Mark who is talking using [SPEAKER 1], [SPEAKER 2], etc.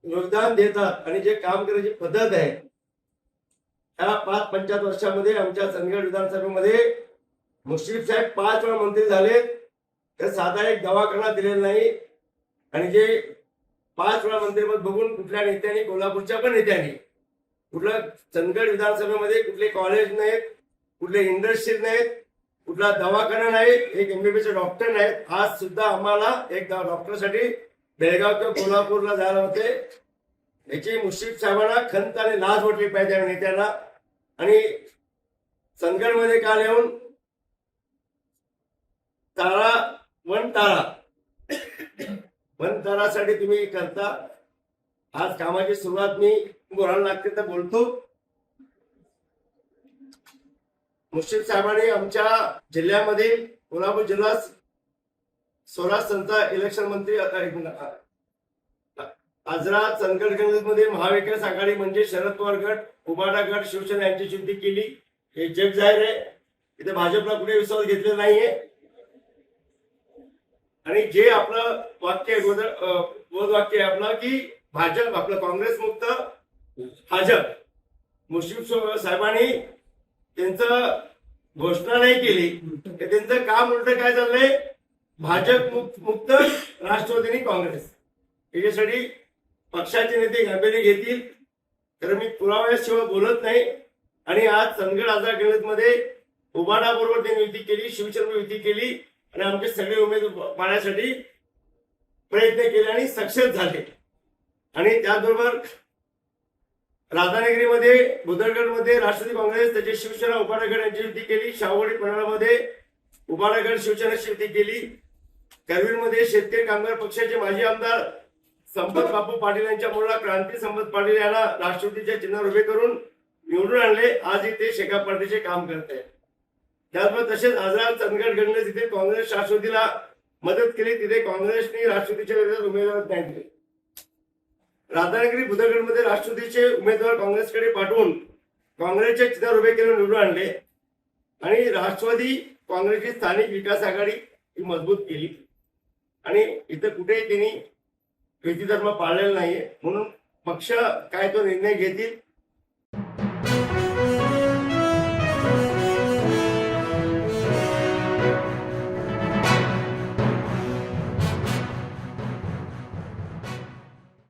[SPEAKER 1] योगदान देतात आणि जे काम करायची पद्धत आहे, या 5-5 वर्षामध्ये आमच्या चंदगड विधानसभेमध्ये मुश्रीफ साहेब 5 वेळा मंत्री झालेत, तर साधा एक दवाखाना दिलेला नाही. आणि जे 5 वेळा मंत्रिपद बघून कुठल्या नेत्यांनी, कोल्हापूरच्या पण नेत्यांनी, कुठलं चंदगड विधानसभेमध्ये कुठले कॉलेज नाहीत, कुठले इंडस्ट्री नाहीत, कुठला दवाखाना नाही, एक MBBS डॉक्टर नाहीत. आज सुद्धा आम्हाला एक डॉक्टरसाठी बेळगाव किंवा कोल्हापूरला जायला होते. याची मुश्रीफ साहेबांना खंत आणि लाज वाटली पाहिजे नेत्यांना. आणि चंदगडमध्ये काल येऊन तारा वन तारासाठी तुम्ही करता. आज कामाची सुरुवात मी बोलायला लागते तर बोलतो. मुश्रीफ साहेबांनी आमच्या जिल्ह्यामध्ये, कोल्हापूर जिल्हा स्वराज संस्था इलेक्शन मंत्री, आजरा चंदगड मध्ये महाविकास आघाडी म्हणजे शरद पवार गट, उबाटा गट, शिवसेना यांची युती केली. हे जग जाहीर आहे. इथे भाजपला कुठे विश्वास घेतलेला नाहीये. आणि जे आपलं वाक्य वाक्य आहे आपलं की भाजप आपलं काँग्रेस मुक्त भाजप, मुश्रीफ साहेबांनी त्यांचं घोषणा नाही केली, त्यांचं काम उलट काय चाललंय, भाजप मुक्त राष्ट्रवादी काँग्रेस. याच्यासाठी पक्षाचे नेते गांभीर्य घेतील तर मी पुराव्याशिवाय बोलत नाही. आणि आज चंदगड आझाद मध्ये उबाडा बरोबर त्यांनी युती केली, शिवसेना युती केली आणि आमचे सगळे उमेदवार पाहण्यासाठी प्रयत्न केले आणि सक्सेस झाले. आणि त्याचबरोबर राधानगरीमध्ये, बुदरगडमध्ये राष्ट्रवादी काँग्रेस, त्याची शिवसेना उबाडा गट यांची युती केली. शाहूवाडी पन्हाळामध्ये उबाडा गट शिवसेनेची युती केली. करवीरमध्ये शेतकरी कामगार पक्षाचे माजी आमदार संपत बापू पाटील यांच्या मुलाला क्रांती संपत पाटील यांना राष्ट्रवादीच्या चिन्हावर उभे करून निवडून आणले. आजही ते शेकाप पार्टीचे काम करत आहेत. त्याचबरोबर तसेच आझाद चंदगड गणले जिथे काँग्रेस राष्ट्रवादीला मदत केली, तिथे काँग्रेसने राष्ट्रवादीच्या विरोधात उमेदवार नाही दिले. राधानगरी बुदरगडमध्ये राष्ट्रवादीचे उमेदवार काँग्रेसकडे पाठवून काँग्रेसच्या चिन्हावर उभे करून निवडून आणले. आणि राष्ट्रवादी काँग्रेसची स्थानिक विकास आघाडी ही मजबूत केली. आणि इथं कुठेही त्यांनी व्यक्तिधर्म पाळलेला नाहीये. म्हणून पक्ष काय तो निर्णय घेतील